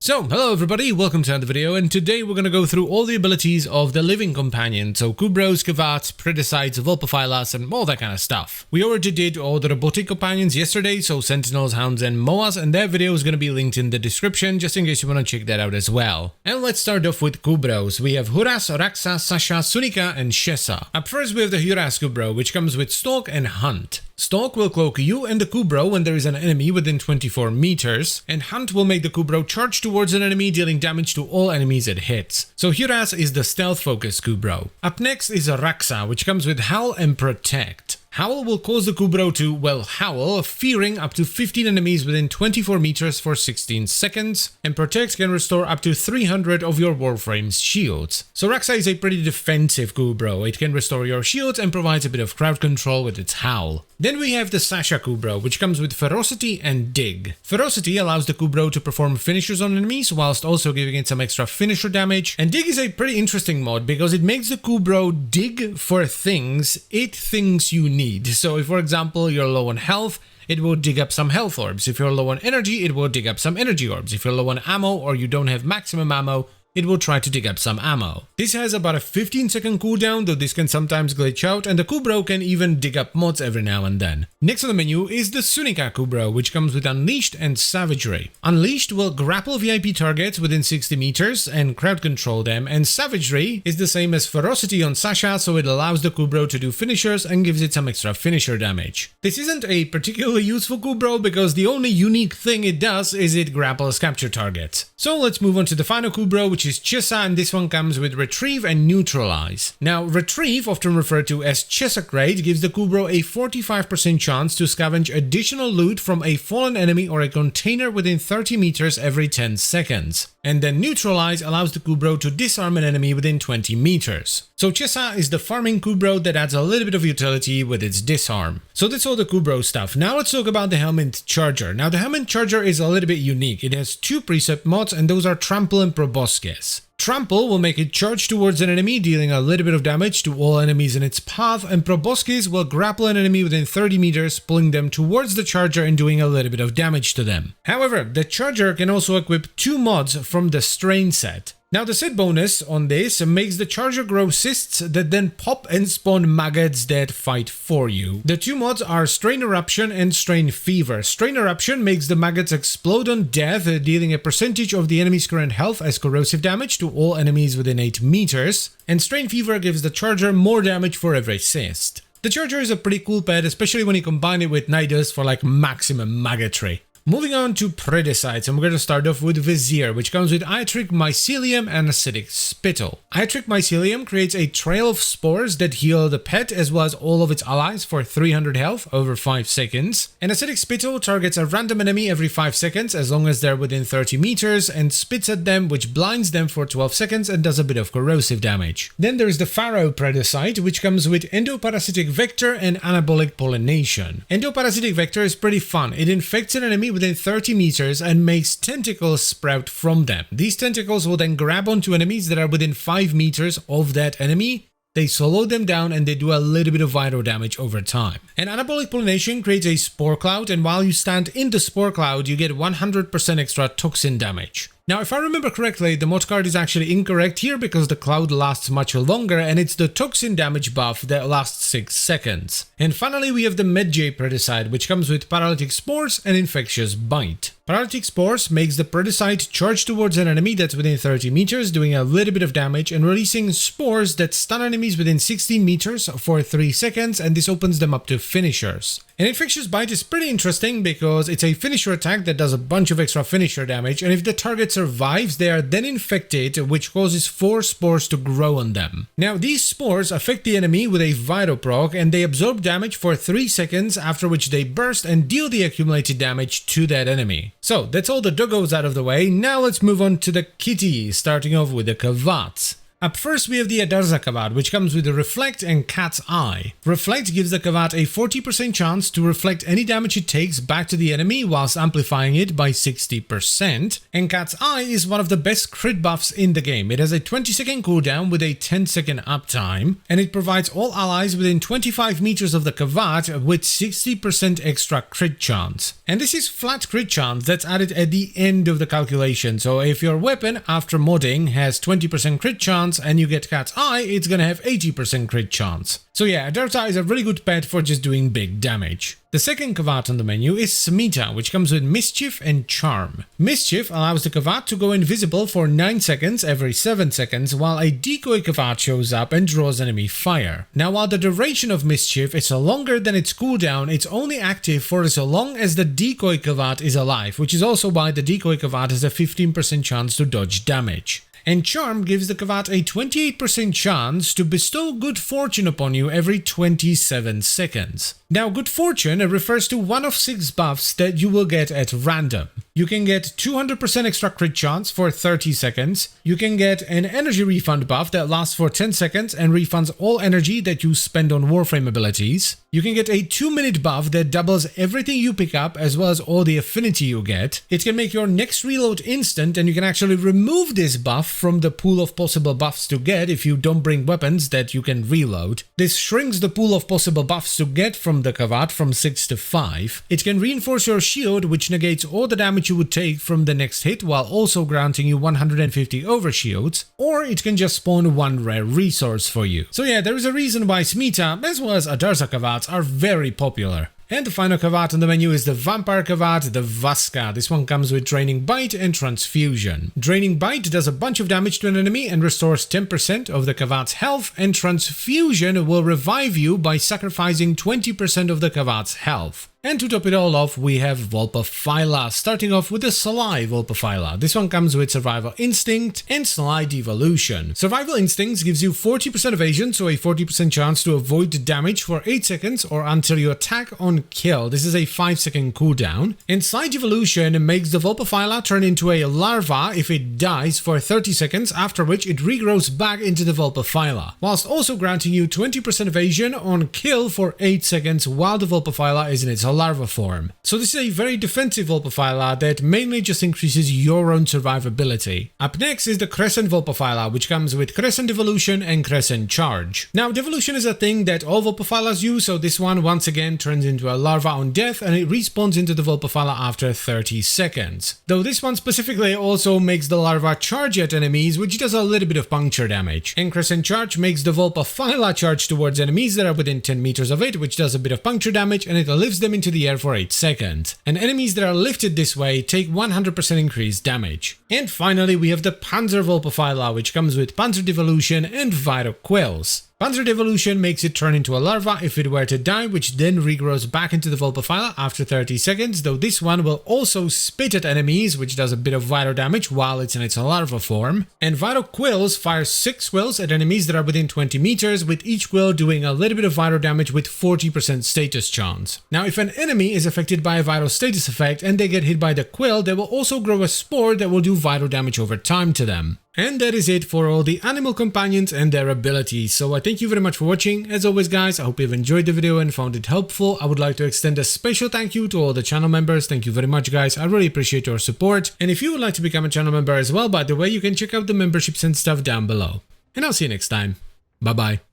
So, hello everybody, welcome to another video, and today we're going to go through all the abilities of the living companion, so Kubrows, Kavats, Predasites, Vulpaphylas, and all that kind of stuff. We already did all the robotic companions yesterday, so Sentinels, Hounds, and Moas, and their video is going to be linked in the description, just in case you want to check that out as well. And let's start off with Kubrows. We have Huras, Raksa, Sasha, Sunika, and Shesa. Up first we have the Huras Kubrow, which comes with Stalk and Hunt. Stalk will cloak you and the Kubrow when there is an enemy within 24 meters, and Hunt will make the Kubrow charge towards an enemy, dealing damage to all enemies it hits. So Huras is the stealth-focused Kubrow. Up next is Raksa, which comes with Howl and Protect. Howl will cause the Kubrow to, well, howl, fearing up to 15 enemies within 24 meters for 16 seconds, and Protect can restore up to 300 of your Warframe's shields. So Raksa is a pretty defensive Kubrow. It can restore your shields and provides a bit of crowd control with its howl. Then we have the Sasha Kubrow, which comes with Ferocity and Dig. Ferocity allows the Kubrow to perform finishers on enemies, whilst also giving it some extra finisher damage. And Dig is a pretty interesting mod because it makes the Kubrow dig for things it thinks you need. So if, for example, you're low on health, it will dig up some health orbs. If you're low on energy, it will dig up some energy orbs. If you're low on ammo or you don't have maximum ammo, it will try to dig up some ammo. This has about a 15-second cooldown, though this can sometimes glitch out, and the Kubrow can even dig up mods every now and then. Next on the menu is the Sunika Kubrow, which comes with Unleashed and Savagery. Unleashed will grapple VIP targets within 60 meters and crowd control them, and Savagery is the same as Ferocity on Sasha, so it allows the Kubrow to do finishers and gives it some extra finisher damage. This isn't a particularly useful Kubrow because the only unique thing it does is it grapples capture targets. So let's move on to the final Kubrow, which is Chesa, and this one comes with Retrieve and Neutralize. Now, Retrieve, often referred to as Chesa Crate, gives the Kubrow a 45% chance to scavenge additional loot from a fallen enemy or a container within 30 meters every 10 seconds. And then Neutralize allows the Kubrow to disarm an enemy within 20 meters. So Chesa is the farming Kubrow that adds a little bit of utility with its disarm. So that's all the Kubrow stuff. Now let's talk about the Helmet Charger. Now the Helmet Charger is a little bit unique. It has two precept mods, and those are Trample and Proboscis. Trample will make it charge towards an enemy, dealing a little bit of damage to all enemies in its path, and Proboscis will grapple an enemy within 30 meters, pulling them towards the charger and doing a little bit of damage to them. However, the charger can also equip two mods from the Strain set. Now the set bonus on this makes the charger grow cysts that then pop and spawn maggots that fight for you. The two mods are Strain Eruption and Strain Fever. Strain Eruption makes the maggots explode on death, dealing a percentage of the enemy's current health as corrosive damage to all enemies within 8 meters. And Strain Fever gives the charger more damage for every cyst. The charger is a pretty cool pet, especially when you combine it with Nidus for like maximum maggotry. Moving on to Predasites, and we're going to start off with Vizier, which comes with Iatric Mycelium and Acidic Spittle. Iatric Mycelium creates a trail of spores that heal the pet as well as all of its allies for 300 health over 5 seconds. And Acidic Spittle targets a random enemy every 5 seconds as long as they're within 30 meters and spits at them, which blinds them for 12 seconds and does a bit of corrosive damage. Then there's the Pharaoh Predasite, which comes with Endoparasitic Vector and Anabolic Pollination. Endoparasitic Vector is pretty fun. It infects an enemy within 30 meters and makes tentacles sprout from them. These tentacles will then grab onto enemies that are within 5 meters of that enemy. They slow them down and they do a little bit of viral damage over time. And Anabolic Pollination creates a spore cloud, and while you stand in the spore cloud, you get 100% extra toxin damage. Now, if I remember correctly, the mod card is actually incorrect here because the cloud lasts much longer, and it's the toxin damage buff that lasts 6 seconds. And finally, we have the Medjay Predasite, which comes with Paralytic Spores and Infectious Bite. Paralytic Spores makes the Predasite charge towards an enemy that's within 30 meters, doing a little bit of damage and releasing spores that stun enemies within 16 meters for 3 seconds, and this opens them up to finishers. And Infectious Bite is pretty interesting because it's a finisher attack that does a bunch of extra finisher damage, and if the target survives, they are then infected, which causes 4 spores to grow on them. Now, these spores affect the enemy with a vital proc, and they absorb damage for 3 seconds, after which they burst and deal the accumulated damage to that enemy. So, that's all the doggos out of the way. Now let's move on to the kitties, starting off with the Kavats. Up first we have the Adarza Kavat, which comes with the Reflect and Cat's Eye. Reflect gives the Kavat a 40% chance to reflect any damage it takes back to the enemy whilst amplifying it by 60%. And Cat's Eye is one of the best crit buffs in the game. It has a 20-second cooldown with a 10-second uptime, and it provides all allies within 25 meters of the Kavat with 60% extra crit chance. And this is flat crit chance that's added at the end of the calculation. So if your weapon after modding has 20% crit chance and you get Cat's Eye, it's gonna have 80% crit chance. So yeah, Adarza is a really good pet for just doing big damage. The second Kavat on the menu is Smita, which comes with Mischief and Charm. Mischief allows the Kavat to go invisible for 9 seconds every 7 seconds while a decoy Kavat shows up and draws enemy fire. Now while the duration of Mischief is longer than its cooldown, it's only active for as long as the decoy Kavat is alive, which is also why the decoy Kavat has a 15% chance to dodge damage. And Charm gives the Kavat a 28% chance to bestow good fortune upon you every 27 seconds. Now, good fortune refers to one of 6 buffs that you will get at random. You can get 200% extra crit chance for 30 seconds. You can get an energy refund buff that lasts for 10 seconds and refunds all energy that you spend on Warframe abilities. You can get a 2-minute buff that doubles everything you pick up as well as all the affinity you get. It can make your next reload instant, and you can actually remove this buff from the pool of possible buffs to get if you don't bring weapons that you can reload. This shrinks the pool of possible buffs to get from the Kavat from 6 to 5. It can reinforce your shield, which negates all the damage you would take from the next hit while also granting you 150 overshields, or it can just spawn 1 rare resource for you. So yeah, there is a reason why Smita as well as Adarza Kavats are very popular. And the final Kavat on the menu is the Vampire Kavat, the Vaska. This one comes with Draining Bite and Transfusion. Draining Bite does a bunch of damage to an enemy and restores 10% of the Kavat's health, and Transfusion will revive you by sacrificing 20% of the Kavat's health. And to top it all off, we have Vulpaphylas, starting off with the Sly Vulpaphyla. This one comes with Survival Instinct and Sly Devolution. Survival Instinct gives you 40% evasion, so a 40% chance to avoid damage for 8 seconds or until you attack on kill. This is a 5-second cooldown. And Sly Devolution makes the Vulpaphyla turn into a larva if it dies for 30 seconds, after which it regrows back into the Vulpaphyla, whilst also granting you 20% evasion on kill for 8 seconds while the Vulpaphyla is in its larva form. So this is a very defensive Vulpaphyla that mainly just increases your own survivability. Up next is the Crescent Vulpaphyla, which comes with Crescent Devolution and Crescent Charge. Now, Devolution is a thing that all Vulpaphylas use, so this one once again turns into a larva on death and it respawns into the Vulpaphyla after 30 seconds. Though this one specifically also makes the larva charge at enemies, which does a little bit of puncture damage. And Crescent Charge makes the Vulpaphyla charge towards enemies that are within 10 meters of it, which does a bit of puncture damage, and it lifts them into the air for 8 seconds. And enemies that are lifted this way take 100% increased damage. And finally we have the Panzer Vulpaphyla, which comes with Panzer Devolution and Vital Quills. Panzer Devolution makes it turn into a larva if it were to die, which then regrows back into the Vulpaphyla after 30 seconds, though this one will also spit at enemies, which does a bit of vital damage while it's in its larva form. And Vital Quills fires 6 quills at enemies that are within 20 meters, with each quill doing a little bit of vital damage with 40% status chance. Now, if an enemy is affected by a vital status effect and they get hit by the quill, they will also grow a spore that will do vital damage over time to them. And that is it for all the animal companions and their abilities. So I thank you very much for watching. As always guys, I hope you've enjoyed the video and found it helpful. I would like to extend a special thank you to all the channel members. Thank you very much guys, I really appreciate your support. And if you would like to become a channel member as well, by the way, you can check out the memberships and stuff down below. And I'll see you next time. Bye bye.